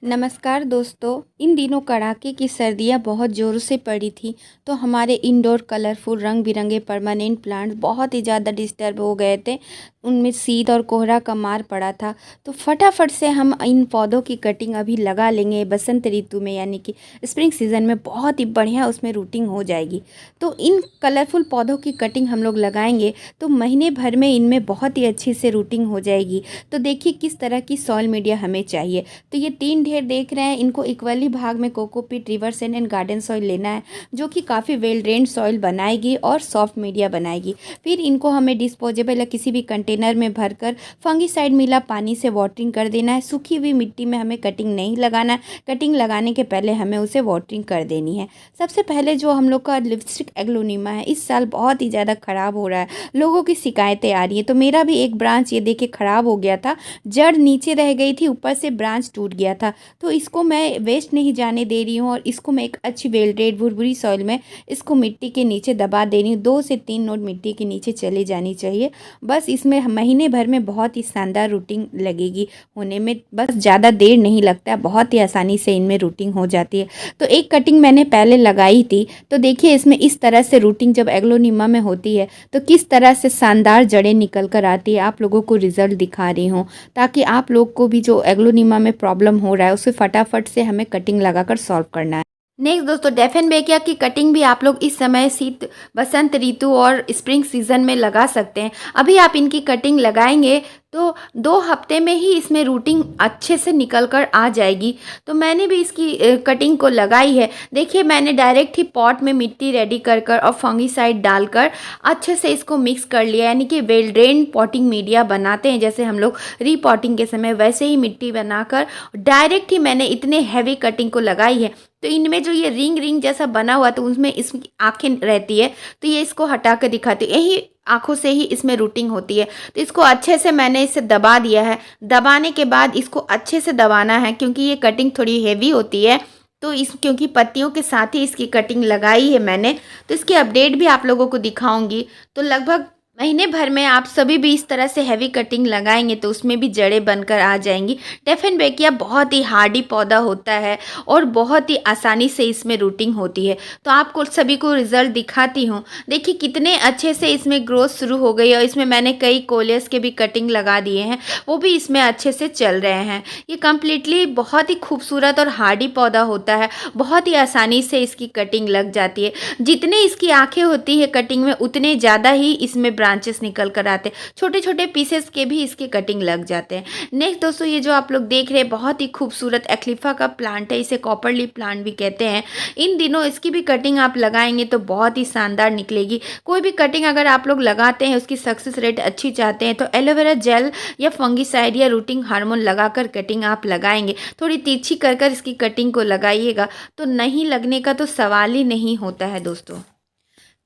नमस्कार दोस्तों। इन दिनों कड़ाके की सर्दियां बहुत ज़ोरों से पड़ी थी, तो हमारे इंडोर कलरफुल रंग बिरंगे परमानेंट प्लांट्स बहुत ही ज़्यादा डिस्टर्ब हो गए थे। उनमें शीत और कोहरा का मार पड़ा था। तो फटाफट से हम इन पौधों की कटिंग अभी लगा लेंगे बसंत ऋतु में, यानी कि स्प्रिंग सीज़न में बहुत ही बढ़िया उसमें रूटिंग हो जाएगी। तो इन कलरफुल पौधों की कटिंग हम लोग लगाएंगे तो महीने भर में इनमें बहुत ही अच्छी से रूटिंग हो जाएगी। तो देखिए किस तरह की सॉइल मीडिया हमें चाहिए। तो ये 3 ढेर देख रहे हैं, इनको इक्वली भाग में cocopeat, river sand and garden soil लेना है, जो कि काफ़ी वेल ड्रेन्ड सॉइल बनाएगी और सॉफ्ट मीडिया बनाएगी। फिर इनको हमें डिस्पोजेबल या किसी भी कंटेनर में भरकर फंगीसाइड मिला पानी से वाटरिंग कर देना है। सूखी हुई मिट्टी में हमें कटिंग नहीं लगाना है, कटिंग लगाने के पहले हमें उसे वाटरिंग कर देनी है। सबसे पहले जो हम लोग का लिपस्टिक एग्लोनिमा है, इस साल बहुत ही ज़्यादा ख़राब हो रहा है, लोगों की शिकायतें आ रही हैं। तो मेरा भी एक ब्रांच ये देखिए ख़राब हो गया था, जड़ नीचे रह गई थी, ऊपर से ब्रांच टूट गया था। तो इसको मैं वेस्ट नहीं जाने दे रही हूँ और इसको मैं एक अच्छी वेल ड्रेन्ड भुरभुरी सॉइल में इसको मिट्टी के नीचे दबा दे रही हूँ। 2 से 3 नोट मिट्टी के नीचे चली जानी चाहिए। बस इसमें महीने भर में बहुत ही शानदार रूटिंग लगेगी होने में, बस ज़्यादा देर नहीं लगता है, बहुत ही आसानी से इनमें रूटिंग हो जाती है। तो एक कटिंग मैंने पहले लगाई थी, तो देखिए इसमें इस तरह से रूटिंग जब एग्लोनिमा में होती है तो किस तरह से शानदार जड़ें निकल कर आती है। आप लोगों को रिजल्ट दिखा रही हूँ ताकि आप लोग को भी जो एग्लोनिमा में प्रॉब्लम हो रहा है उसे फटाफट से हमें कटिंग लगाकर सॉल्व करना है। नेक्स्ट दोस्तों, डेफेनबेकिया की कटिंग भी आप लोग इस समय शीत बसंत ऋतु और स्प्रिंग सीजन में लगा सकते हैं। अभी आप इनकी कटिंग लगाएंगे तो 2 हफ्ते में ही इसमें रूटिंग अच्छे से निकल कर आ जाएगी। तो मैंने भी इसकी कटिंग को लगाई है। देखिए मैंने डायरेक्ट ही पॉट में मिट्टी रेडी कर कर और फंगीसाइड डालकर अच्छे से इसको मिक्स कर लिया, यानी कि वेल ड्रेन पॉटिंग मीडिया बनाते हैं जैसे हम लोग रीपॉटिंग के समय, वैसे ही मिट्टी बनाकर डायरेक्ट ही मैंने इतने हैवी कटिंग को लगाई है। तो इनमें जो ये रिंग रिंग जैसा बना हुआ तो उसमें इसकी आँखें रहती है, तो ये इसको हटा कर दिखाती है, यही आँखों से ही इसमें रूटिंग होती है। तो इसको अच्छे से मैंने इसे दबा दिया है। दबाने के बाद इसको अच्छे से दबाना है क्योंकि ये कटिंग थोड़ी हेवी होती है। तो इस क्योंकि पत्तियों के साथ ही इसकी कटिंग लगाई है मैंने, तो इसकी अपडेट भी आप लोगों को दिखाऊंगी। तो लगभग महीने भर में आप सभी भी इस तरह से हैवी कटिंग लगाएंगे तो उसमें भी जड़ें बनकर आ जाएंगी। डेफेनबेकिया बहुत ही हार्डी पौधा होता है और बहुत ही आसानी से इसमें रूटिंग होती है। तो आपको सभी को रिजल्ट दिखाती हूँ। देखिए कितने अच्छे से इसमें ग्रोथ शुरू हो गई और इसमें मैंने कई कोलियस के भी कटिंग लगा दिए हैं, वो भी इसमें अच्छे से चल रहे हैं। ये कम्प्लीटली बहुत ही खूबसूरत और हार्डी पौधा होता है, बहुत ही आसानी से इसकी कटिंग लग जाती है। जितने इसकी आँखें होती है कटिंग में उतने ज़्यादा ही इसमें ब्रांचेस निकल कर आते हैं, छोटे छोटे पीसेस के भी इसकी कटिंग लग जाते हैं। नेक्स्ट दोस्तों, ये जो आप लोग देख रहे हैं बहुत ही खूबसूरत एक्लिफा का प्लांट है, इसे कॉपर लीफ प्लांट भी कहते हैं। इन दिनों इसकी भी कटिंग आप लगाएंगे तो बहुत ही शानदार निकलेगी। कोई भी कटिंग अगर आप लोग लगाते हैं उसकी सक्सेस रेट अच्छी चाहते हैं तो एलोवेरा जेल या फंगीसाइड या रूटिंग हार्मोन लगाकर कटिंग आप लगाएंगे। थोड़ी तिरछी कर कर इसकी कटिंग को लगाइएगा तो नहीं लगने का तो सवाल ही नहीं होता है दोस्तों।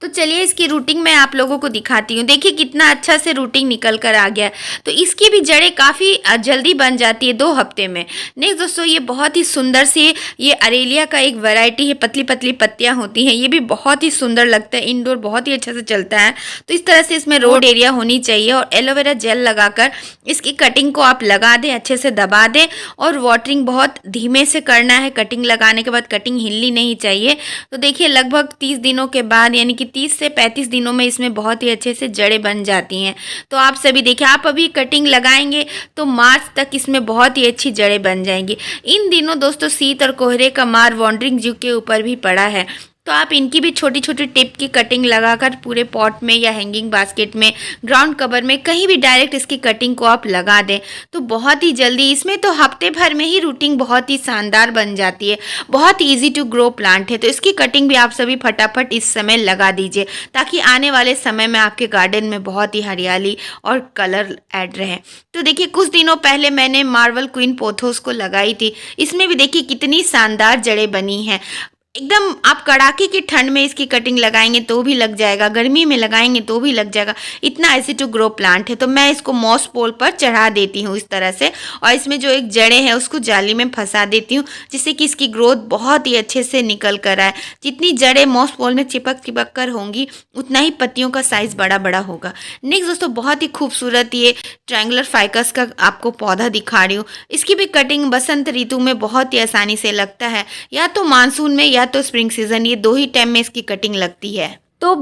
तो चलिए इसकी रूटिंग मैं आप लोगों को दिखाती हूँ। देखिए कितना अच्छा से रूटिंग निकल कर आ गया। तो इसकी भी जड़ें काफ़ी जल्दी बन जाती है 2 हफ्ते में। नेक्स्ट दोस्तों, ये बहुत ही सुंदर सी ये अरेलिया का एक वैरायटी है, पतली पतली पत्तियाँ होती हैं, ये भी बहुत ही सुंदर लगता है, इंडोर बहुत ही अच्छा से चलता है। तो इस तरह से इसमें रोड एरिया होनी चाहिए और एलोवेरा जेल लगाकर इसकी कटिंग को आप लगा दें, अच्छे से दबा दें और वाटरिंग बहुत धीमे से करना है। कटिंग लगाने के बाद कटिंग हिलनी नहीं चाहिए। तो देखिए लगभग 30 दिनों के बाद, यानी कि 30 से 35 दिनों में इसमें बहुत ही अच्छे से जड़ें बन जाती हैं। तो आप सभी देखिए, आप अभी कटिंग लगाएंगे तो मार्च तक इसमें बहुत ही अच्छी जड़ें बन जाएंगी। इन दिनों दोस्तों शीत और कोहरे का मार वॉन्डरिंग जीव के ऊपर भी पड़ा है, तो आप इनकी भी छोटी छोटी टिप की कटिंग लगाकर पूरे पॉट में या हैंगिंग बास्केट में, ग्राउंड कवर में, कहीं भी डायरेक्ट इसकी कटिंग को आप लगा दें तो बहुत ही जल्दी, इसमें तो हफ्ते भर में ही रूटिंग बहुत ही शानदार बन जाती है। बहुत ईजी टू ग्रो प्लांट है, तो इसकी कटिंग भी आप सभी फटाफट इस समय लगा दीजिए ताकि आने वाले समय में आपके गार्डन में बहुत ही हरियाली और कलर ऐड रहे। तो देखिए कुछ दिनों पहले मैंने मार्वल क्वीन पोथोस को लगाई थी, इसमें भी देखिए कितनी शानदार जड़ें बनी हैं। एकदम आप कड़ाके की ठंड में इसकी कटिंग लगाएंगे तो भी लग जाएगा, गर्मी में लगाएंगे तो भी लग जाएगा, इतना ऐसी टू ग्रो प्लांट है। तो मैं इसको मॉस पोल पर चढ़ा देती हूँ इस तरह से, और इसमें जो एक जड़ें हैं उसको जाली में फंसा देती हूँ, जिससे कि इसकी ग्रोथ बहुत ही अच्छे से निकल कर आए। जितनी जड़ें मॉस पोल में चिपक चिपक कर होंगी उतना ही पत्तियों का साइज बड़ा बड़ा होगा। नेक्स्ट दोस्तों, बहुत ही खूबसूरत ये ट्रायंगुलर फाइकस का आपको पौधा दिखा रही हूँ। इसकी भी कटिंग बसंत ऋतु में बहुत ही आसानी से लगता है, या तो मानसून में या तो स्प्रिंग सीजन, ये दो ही टाइम में इसकी कटिंग लगती है। तो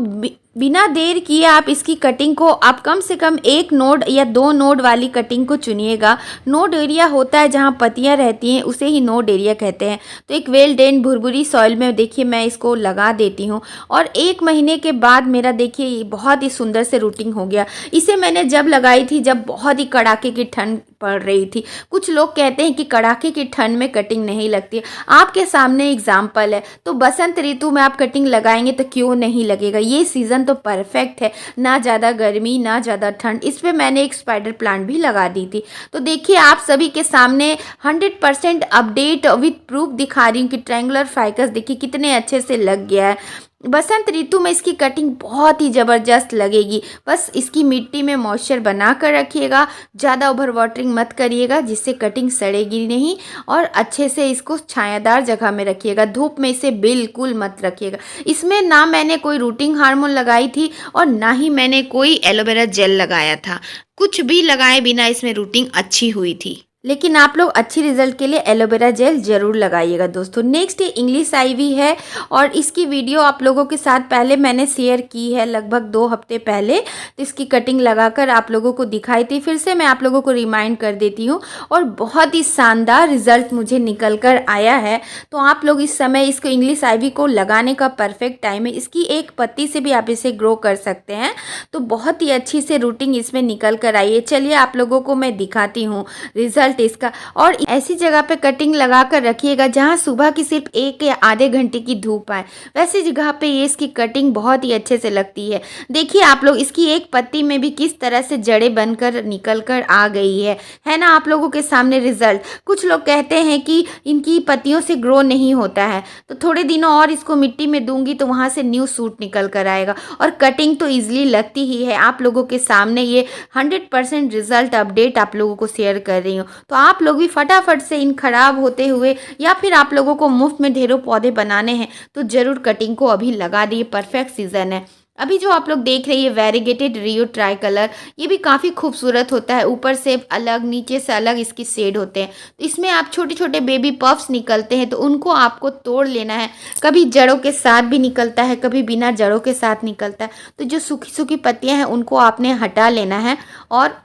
बिना देर किए आप इसकी कटिंग को आप कम से कम 1 नोड या 2 नोड वाली कटिंग को चुनिएगा। नोड एरिया होता है जहाँ पत्तियाँ रहती हैं, उसे ही नोड एरिया कहते हैं। तो एक वेल ड्रेन भुरभुरी सॉइल में देखिए मैं इसको लगा देती हूँ, और 1 महीने के बाद मेरा देखिए बहुत ही सुंदर से रूटिंग हो गया। इसे मैंने जब लगाई थी जब बहुत ही कड़ाके की ठंड पड़ रही थी। कुछ लोग कहते हैं कि कड़ाके की ठंड में कटिंग नहीं लगती, आपके सामने एग्जाम्पल है। तो बसंत ऋतु में आप कटिंग लगाएंगे तो क्यों नहीं लगेगा, ये सीज़न तो परफेक्ट है, ना ज़्यादा गर्मी ना ज़्यादा ठंड। इस पे मैंने एक स्पाइडर प्लांट भी लगा दी थी। तो देखिए आप सभी के सामने 100% अपडेट विथ प्रूफ दिखा रही हूँ कि ट्रायंगुलर फाइकस देखिए कितने अच्छे से लग गया है। बसंत ऋतु में इसकी कटिंग बहुत ही ज़बरदस्त लगेगी। बस इसकी मिट्टी में मॉइस्चर बना कर रखिएगा, ज़्यादा ओवर वाटरिंग मत करिएगा जिससे कटिंग सड़ेगी नहीं, और अच्छे से इसको छायादार जगह में रखिएगा, धूप में इसे बिल्कुल मत रखिएगा। इसमें ना मैंने कोई रूटिंग हार्मोन लगाई थी और ना ही मैंने कोई एलोवेरा जेल लगाया था, कुछ भी लगाए बिना इसमें रूटिंग अच्छी हुई थी। लेकिन आप लोग अच्छी रिजल्ट के लिए एलोवेरा जेल ज़रूर लगाइएगा दोस्तों। नेक्स्ट ये इंग्लिश आईवी है, और इसकी वीडियो आप लोगों के साथ पहले मैंने शेयर की है लगभग 2 हफ्ते पहले। तो इसकी कटिंग लगाकर आप लोगों को दिखाई थी, फिर से मैं आप लोगों को रिमाइंड कर देती हूँ, और बहुत ही शानदार रिजल्ट मुझे निकल कर आया है। तो आप लोग इस समय इसको इंग्लिश आईवी को लगाने का परफेक्ट टाइम है। इसकी एक पत्ती से भी आप इसे ग्रो कर सकते हैं। तो बहुत ही अच्छी से रूटिंग इसमें निकल कर आई है। चलिए आप लोगों को मैं दिखाती हूँ रिजल्ट इसका। और ऐसी जगह पे कटिंग लगा कर रखिएगा जहां सुबह की सिर्फ 1 या आधे घंटे की धूप आए, वैसी जगह पे ये इसकी कटिंग बहुत ही अच्छे से लगती है। देखिए आप लोग इसकी एक पत्ती में भी किस तरह से जड़ें बनकर निकल कर आ गई है ना आप लोगों के सामने रिजल्ट। कुछ लोग कहते हैं कि इनकी पत्तियों से ग्रो नहीं होता है, तो थोड़े दिनों और इसको मिट्टी में दूंगी तो वहां से न्यू सूट निकल कर आएगा, और कटिंग तो ईजिली लगती ही है। आप लोगों के सामने ये 100% रिजल्ट अपडेट आप लोगों को शेयर कर रही हूँ। तो आप लोग भी फटाफट से इन खराब होते हुए, या फिर आप लोगों को मुफ्त में ढेरों पौधे बनाने हैं तो ज़रूर कटिंग को अभी लगा दिए, परफेक्ट सीजन है। अभी जो आप लोग देख रहे हैं वेरीगेटेड रियो ट्राई कलर, ये भी काफ़ी खूबसूरत होता है, ऊपर से अलग नीचे से अलग इसकी शेड होते हैं। तो इसमें आप छोटे छोटे बेबी पफ्स निकलते हैं तो उनको आपको तोड़ लेना है। कभी जड़ों के साथ भी निकलता है, कभी बिना जड़ों के साथ निकलता है। तो जो सूखी सूखी पत्तियां हैं उनको आपने हटा लेना है, और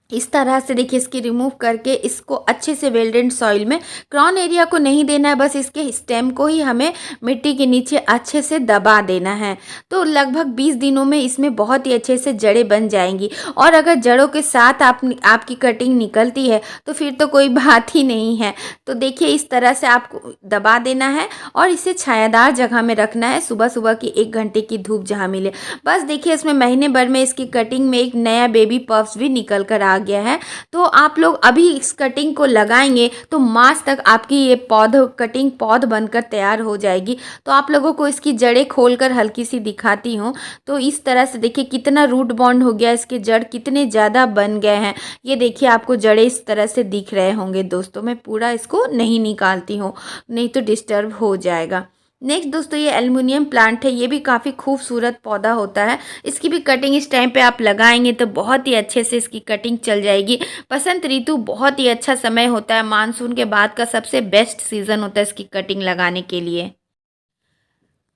इस तरह से देखिए इसकी रिमूव करके इसको अच्छे से वेल्डेंड सॉइल में, क्राउन एरिया को नहीं देना है, बस इसके स्टेम को ही हमें मिट्टी के नीचे अच्छे से दबा देना है। तो लगभग 20 दिनों में इसमें बहुत ही अच्छे से जड़ें बन जाएंगी। और अगर जड़ों के साथ आपकी कटिंग निकलती है तो फिर तो कोई बात ही नहीं है। तो देखिए इस तरह से आपको दबा देना है और इसे छायादार जगह में रखना है, सुबह सुबह की 1 घंटे की धूप जहाँ मिले। बस देखिए इसमें महीने भर में इसकी कटिंग में एक नया बेबी पफ्स भी निकल कर आ गया है। तो आप लोग अभी इस कटिंग को लगाएंगे तो मार्च तक आपकी ये कटिंग पौध बनकर तैयार हो जाएगी। तो आप लोगों को इसकी जड़ें खोलकर हल्की सी दिखाती हूँ। तो इस तरह से देखिए कितना रूट बॉन्ड हो गया, इसके जड़ कितने ज़्यादा बन गए हैं। ये देखिए आपको जड़ें इस तरह से दिख रहे होंगे दोस्तों। मैं पूरा इसको नहीं निकालती हूँ, नहीं तो डिस्टर्ब हो जाएगा। नेक्स्ट दोस्तों ये एल्युमिनियम प्लांट है, ये भी काफ़ी खूबसूरत पौधा होता है। इसकी भी कटिंग इस टाइम पे आप लगाएंगे तो बहुत ही अच्छे से इसकी कटिंग चल जाएगी। बसंत ऋतु बहुत ही अच्छा समय होता है, मानसून के बाद का सबसे बेस्ट सीज़न होता है इसकी कटिंग लगाने के लिए।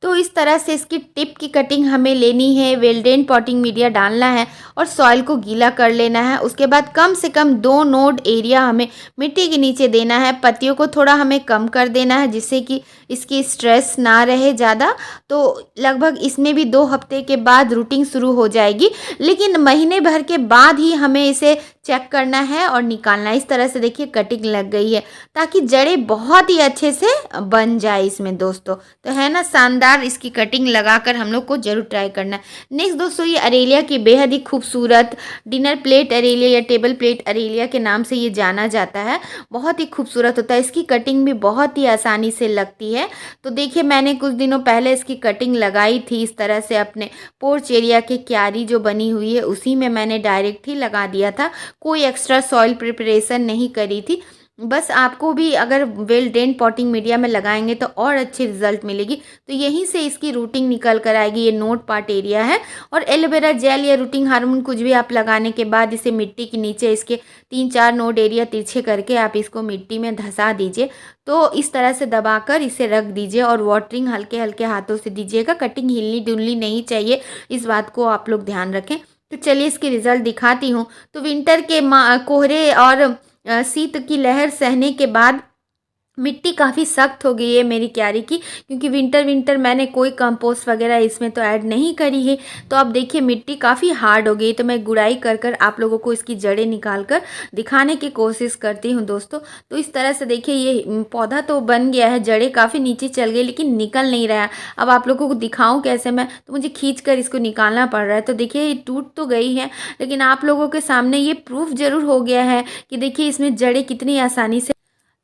तो इस तरह से इसकी टिप की कटिंग हमें लेनी है, वेल्डेन पॉटिंग मीडिया डालना है और सॉइल को गीला कर लेना है। उसके बाद कम से कम 2 नोड एरिया हमें मिट्टी के नीचे देना है। पत्तियों को थोड़ा हमें कम कर देना है जिससे कि इसकी स्ट्रेस ना रहे ज़्यादा। तो लगभग इसमें भी 2 हफ्ते के बाद रूटिंग शुरू हो जाएगी, लेकिन महीने भर के बाद ही हमें इसे चेक करना है और निकालना है। इस तरह से देखिए कटिंग लग गई है ताकि जड़ें बहुत ही अच्छे से बन जाए इसमें दोस्तों। तो है ना शानदार शानदार इसकी कटिंग लगाकर हम लोग को जरूर ट्राई करना है। नेक्स्ट दोस्तों, ये अरेलिया की बेहद ही खूबसूरत डिनर प्लेट अरेलिया या टेबल प्लेट अरेलिया के नाम से ये जाना जाता है। बहुत ही खूबसूरत होता है, इसकी कटिंग भी बहुत ही आसानी से लगती है। तो देखिए, मैंने कुछ दिनों पहले इसकी कटिंग लगाई थी इस तरह से अपने पोर्च एरिया की क्यारी जो बनी हुई है उसी में मैंने डायरेक्ट ही लगा दिया था, कोई एक्स्ट्रा सॉइल प्रिपरेशन नहीं करी थी। बस आपको भी अगर वेल ड्रेन पॉटिंग मीडिया में लगाएंगे तो और अच्छी रिजल्ट मिलेगी। तो यहीं से इसकी रूटिंग निकल कर आएगी, ये नोट पार्ट एरिया है। और एलोवेरा जेल या रूटिंग हार्मोन कुछ भी आप लगाने के बाद इसे मिट्टी के नीचे इसके 3-4 नोड एरिया तिरछे करके आप इसको मिट्टी में धंसा दीजिए। तो इस तरह से दबाकर इसे रख दीजिए और वाटरिंग हल्के हल्के हाथों से दीजिएगा। कटिंग हिलनी डुलनी नहीं चाहिए, इस बात को आप लोग ध्यान रखें। तो चलिए इसके रिजल्ट दिखाती हूँ। तो विंटर के कोहरे और शीत की लहर सहने के बाद मिट्टी काफ़ी सख्त हो गई है मेरी क्यारी की, क्योंकि विंटर मैंने कोई कंपोस्ट वगैरह इसमें तो ऐड नहीं करी है। तो अब देखिए मिट्टी काफ़ी हार्ड हो गई। तो मैं गुड़ाई कर कर आप लोगों को इसकी जड़ें निकाल कर दिखाने की कोशिश करती हूँ दोस्तों। तो इस तरह से देखिए ये पौधा तो बन गया है, जड़ें काफ़ी नीचे चल गई लेकिन निकल नहीं रहा। अब आप लोगों को दिखाऊँ कैसे मैं, तो मुझे खींच कर इसको निकालना पड़ रहा है। तो देखिए ये टूट तो गई है, लेकिन आप लोगों के सामने ये प्रूफ ज़रूर हो गया है कि देखिए इसमें जड़ें कितनी आसानी से।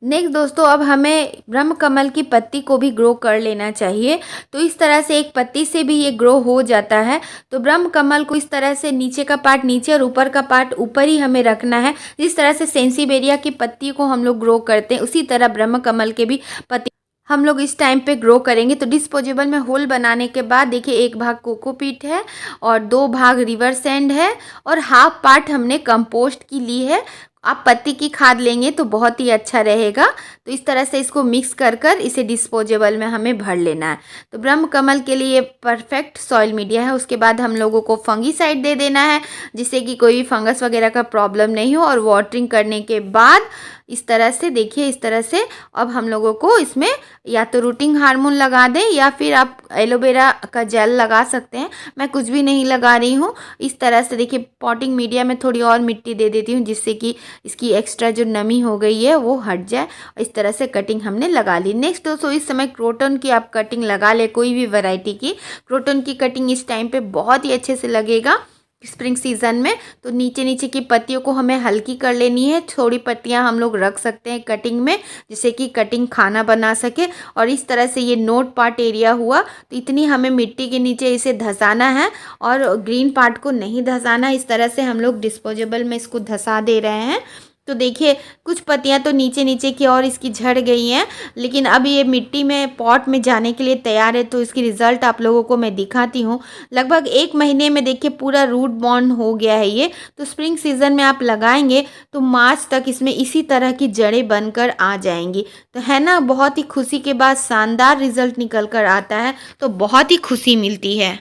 नेक्स्ट दोस्तों, अब हमें ब्रह्म कमल की पत्ती को भी ग्रो कर लेना चाहिए। तो इस तरह से एक पत्ती से भी ये ग्रो हो जाता है। तो ब्रह्म कमल को इस तरह से नीचे का पार्ट नीचे और ऊपर का पार्ट ऊपर ही हमें रखना है। जिस तरह से सेंसीबेरिया की पत्ती को हम लोग ग्रो करते हैं उसी तरह ब्रह्म कमल के भी पत्ती हम लोग इस टाइम पे ग्रो करेंगे। तो डिस्पोजेबल में होल बनाने के बाद देखिए एक भाग कोकोपीट है और 2 भाग रिवर सैंड है और हाफ पार्ट हमने कंपोस्ट की ली है। आप पत्ती की खाद लेंगे तो बहुत ही अच्छा रहेगा। तो इस तरह से इसको मिक्स कर कर इसे डिस्पोजेबल में हमें भर लेना है। तो ब्रह्म कमल के लिए परफेक्ट सॉइल मीडिया है। उसके बाद हम लोगों को फंगीसाइड दे देना है जिससे कि कोई भी फंगस वगैरह का प्रॉब्लम नहीं हो। और वाटरिंग करने के बाद इस तरह से देखिए, इस तरह से अब हम लोगों को इसमें या तो रूटिंग हार्मोन लगा दें या फिर आप एलोवेरा का जेल लगा सकते हैं। मैं कुछ भी नहीं लगा रही हूँ। इस तरह से देखिए पॉटिंग मीडिया में थोड़ी और मिट्टी दे देती हूँ जिससे कि इसकी एक्स्ट्रा जो नमी हो गई है वो हट जाए। इस तरह से कटिंग हमने लगा ली। नेक्स्ट दोस्तों, इस समय क्रोटन की आप कटिंग लगा ले, कोई भी वैरायटी की क्रोटन की कटिंग इस टाइम पे बहुत ही अच्छे से लगेगा स्प्रिंग सीजन में। तो नीचे नीचे की पत्तियों को हमें हल्की कर लेनी है। थोड़ी पत्तियां हम लोग रख सकते हैं कटिंग में जिससे कि कटिंग खाना बना सके। और इस तरह से ये नोट पार्ट एरिया हुआ तो इतनी हमें मिट्टी के नीचे इसे धंसाना है और ग्रीन पार्ट को नहीं धंसाना। इस तरह से हम लोग डिस्पोजेबल में इसको धंसा दे रहे हैं। तो देखिए कुछ पत्तियां तो नीचे नीचे की और इसकी झड़ गई हैं, लेकिन अब ये मिट्टी में पॉट में जाने के लिए तैयार है। तो इसकी रिज़ल्ट आप लोगों को मैं दिखाती हूँ। लगभग 1 महीने में देखिए पूरा रूट बॉन्ड हो गया है ये। तो स्प्रिंग सीजन में आप लगाएंगे तो मार्च तक इसमें इसी तरह की जड़ें बनकर आ जाएंगी। तो है ना, बहुत ही खुशी के बाद शानदार रिजल्ट निकल कर आता है, तो बहुत ही खुशी मिलती है।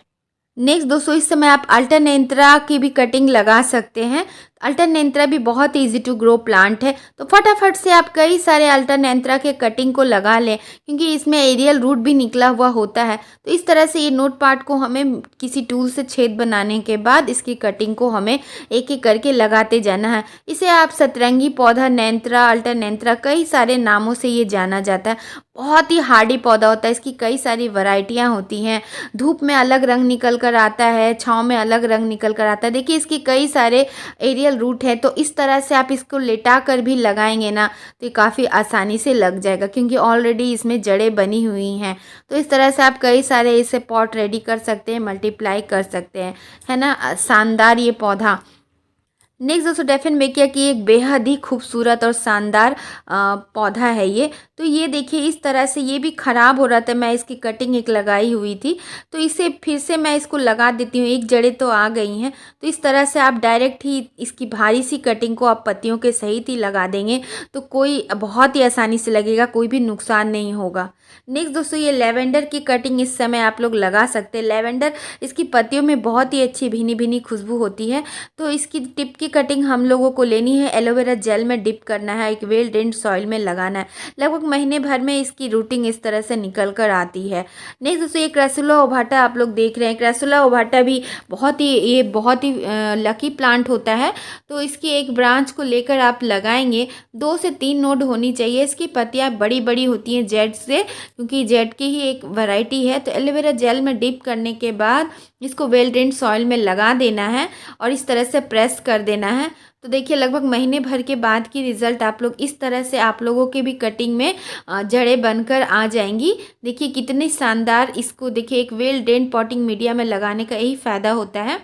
नेक्स्ट दोस्तों, इस समय आप अल्टरनेंथ्रा की भी कटिंग लगा सकते हैं। अल्टरनेंथ्रा भी बहुत इजी टू ग्रो प्लांट है। तो फटाफट से आप कई सारे अल्टरनेंथ्रा के कटिंग को लगा लें क्योंकि इसमें एरियल रूट भी निकला हुआ होता है। तो इस तरह से ये नोट पार्ट को हमें किसी टूल से छेद बनाने के बाद इसकी कटिंग को हमें एक एक करके लगाते जाना है। इसे आप सतरंगी पौधा, नेंथ्रा, अल्टरनेंथ्रा, कई सारे नामों से ये जाना जाता है। बहुत ही हार्डी पौधा होता है। इसकी कई सारी वैरायटियाँ होती हैं। धूप में अलग रंग निकल कर आता है, छाँव में अलग रंग निकल कर आता है। देखिए इसकी कई सारे एरियल रूट है। तो इस तरह से आप इसको लेटा कर भी लगाएंगे ना तो ये काफ़ी आसानी से लग जाएगा क्योंकि ऑलरेडी इसमें जड़ें बनी हुई हैं। तो इस तरह से आप कई सारे इसे पॉट रेडी कर सकते हैं, मल्टीप्लाई कर सकते हैं, है ना। शानदार ये पौधा। नेक्स्ट दोस्तों, डेफिन बेकिया की एक बेहद ही खूबसूरत और शानदार पौधा है ये। तो ये देखिए इस तरह से ये भी ख़राब हो रहा था। मैं इसकी कटिंग एक लगाई हुई थी तो इसे फिर से मैं इसको लगा देती हूँ। एक जड़ें तो आ गई हैं। तो इस तरह से आप डायरेक्ट ही इसकी भारी सी कटिंग को आप पत्तियों के सहित ही लगा देंगे तो कोई बहुत ही आसानी से लगेगा, कोई भी नुकसान नहीं होगा। नेक्स्ट दोस्तों, ये लेवेंडर की कटिंग इस समय आप लोग लगा सकते हैं। लेवेंडर इसकी पत्तियों में बहुत ही अच्छी भीनी भीनी खुशबू होती है। तो इसकी टिप की कटिंग हम लोगों को लेनी है, एलोवेरा जेल में डिप करना है, एक वेल ड्रेन्ड सॉइल में लगाना है। लगभग महीने भर में इसकी रूटिंग इस तरह से निकल कर आती है। नेक्स्ट दोस्तों, ये क्रैसुला ओवाटा आप लोग देख रहे हैं। क्रैसुला ओवाटा भी बहुत ही लकी प्लांट होता है। तो इसकी एक ब्रांच को लेकर आप लगाएंगे, 2 से 3 नोड होनी चाहिए। इसकी पत्तियाँ बड़ी बड़ी होती हैं जेड से, क्योंकि जेड की ही एक वैरायटी है। तो एलोवेरा जेल में डिप करने के बाद इसको वेल ड्रेन्ड सॉइल में लगा देना है और इस तरह से प्रेस कर देना है। तो देखिए लगभग महीने भर के बाद की रिज़ल्ट आप लोग इस तरह से आप लोगों के भी कटिंग में जड़ें बनकर आ जाएंगी। देखिए कितनी शानदार। इसको देखिए एक वेल ड्रेन्ड पॉटिंग मीडिया में लगाने का यही फ़ायदा होता है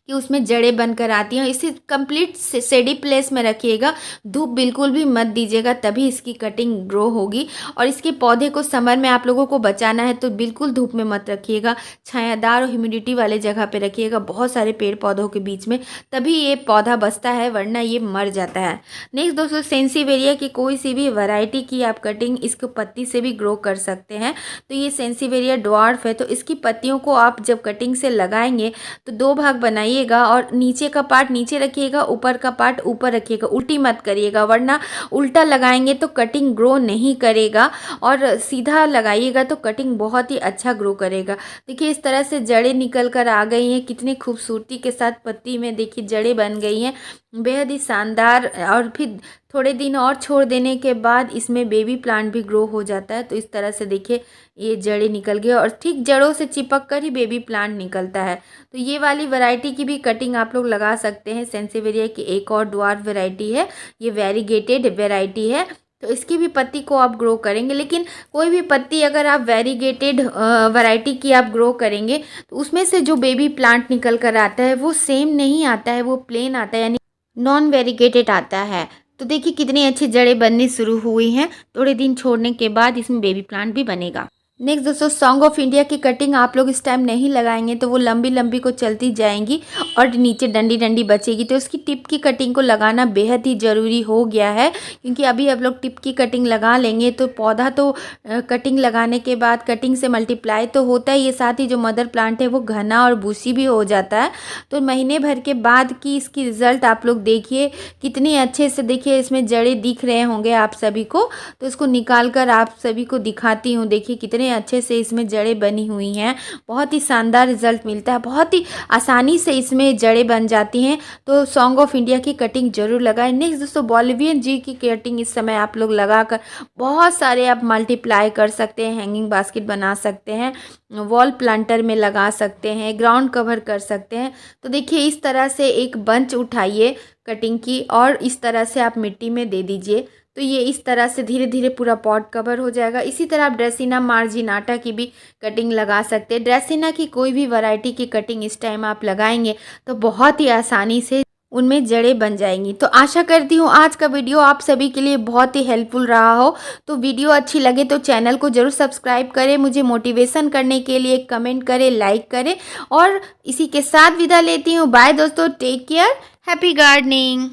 कि उसमें जड़ें बनकर आती हैं। इसे कंप्लीट शेडी प्लेस में रखिएगा, धूप बिल्कुल भी मत दीजिएगा, तभी इसकी कटिंग ग्रो होगी। और इसके पौधे को समर में आप लोगों को बचाना है तो बिल्कुल धूप में मत रखिएगा, छायादार और ह्यूमिडिटी वाले जगह पे रखिएगा, बहुत सारे पेड़ पौधों के बीच में, तभी ये पौधा बचता है, वरना ये मर जाता है। नेक्स्ट दोस्तों, सेंसिवेरिया की कोई सी भी वैरायटी की आप कटिंग इसको पत्ती से भी ग्रो कर सकते हैं। तो ये सेंसिवेरिया ड्वार्फ है। तो इसकी पत्तियों को आप जब कटिंग से लगाएंगे तो 2 भाग बनाइएगा और नीचे का पार्ट नीचे रखिएगा, ऊपर का पार्ट ऊपर रखिएगा। उल्टी मत करिएगा, वरना उल्टा लगाएंगे तो कटिंग ग्रो नहीं करेगा, और सीधा लगाइएगा तो कटिंग बहुत ही अच्छा ग्रो करेगा। देखिए इस तरह से जड़ें निकल कर आ गई हैं, कितनी खूबसूरती के साथ पत्ती में देखिए जड़ें बन गई हैं, बेहद ही शानदार। और फिर थोड़े दिन और छोड़ देने के बाद इसमें बेबी प्लांट भी ग्रो हो जाता है। तो इस तरह से देखिए ये जड़ें निकल गई और ठीक जड़ों से चिपक कर ही बेबी प्लांट निकलता है। तो ये वाली वैरायटी की भी कटिंग आप लोग लगा सकते हैं। सेंसिवेरिया की एक और ड्वार्फ वैरायटी है, ये वेरीगेटेड वैरायटी है। तो इसकी भी पत्ती को आप ग्रो करेंगे, लेकिन कोई भी पत्ती अगर आप वेरीगेटेड वैरायटी की आप ग्रो करेंगे तो उसमें से जो बेबी प्लांट निकल कर आता है वो सेम नहीं आता है, वो प्लेन आता है, यानी नॉन वेरीगेटेड आता है। तो देखिए कितनी अच्छी जड़ें बननी शुरू हुई हैं। थोड़े दिन छोड़ने के बाद इसमें बेबी प्लांट भी बनेगा। नेक्स्ट दोस्तों, सॉन्ग ऑफ इंडिया की कटिंग आप लोग इस टाइम नहीं लगाएंगे तो वो लंबी लंबी को चलती जाएंगी और नीचे डंडी डंडी बचेगी। तो उसकी टिप की कटिंग को लगाना बेहद ही ज़रूरी हो गया है, क्योंकि अभी आप लोग टिप की कटिंग लगा लेंगे तो पौधा तो कटिंग लगाने के बाद कटिंग से मल्टीप्लाई तो होता ही है, साथ ही जो मदर प्लांट है वो घना और बूसी भी हो जाता है। तो महीने भर के बाद की इसकी रिज़ल्ट आप लोग देखिए कितनी अच्छे से। देखिए इसमें जड़ें दिख रहे होंगे आप सभी को, तो इसको निकाल कर आप सभी को दिखाती हूँ। देखिए कितने अच्छे से इसमें जड़ें बनी हुई हैं, बहुत ही शानदार रिजल्ट मिलता है, बहुत ही आसानी से इसमें जड़ें बन जाती हैं। तो सॉन्ग ऑफ इंडिया की कटिंग जरूर लगाएं। नेक्स्ट दोस्तों, बॉलिवियन जी की कटिंग इस समय आप लोग लगाकर बहुत सारे आप मल्टीप्लाई कर सकते हैं, हैंगिंग बास्केट बना सकते हैं, वॉल प्लांटर में लगा सकते हैं, ग्राउंड कवर कर सकते हैं। तो देखिए इस तरह से एक बंच उठाइए कटिंग की और इस तरह से आप मिट्टी में दे दीजिए, तो ये इस तरह से धीरे धीरे पूरा पॉट कवर हो जाएगा। इसी तरह आप ड्रेसिना मार्जिनाटा की भी कटिंग लगा सकते हैं। ड्रेसिना की कोई भी वैरायटी की कटिंग इस टाइम आप लगाएंगे तो बहुत ही आसानी से उनमें जड़ें बन जाएंगी। तो आशा करती हूँ आज का वीडियो आप सभी के लिए बहुत ही हेल्पफुल रहा हो। तो वीडियो अच्छी लगे तो चैनल को ज़रूर सब्सक्राइब करें, मुझे मोटिवेशन करने के लिए कमेंट करें, लाइक करें, और इसी के साथ विदा लेती हूँ। बाय दोस्तों, टेक केयर, हैप्पी गार्डनिंग।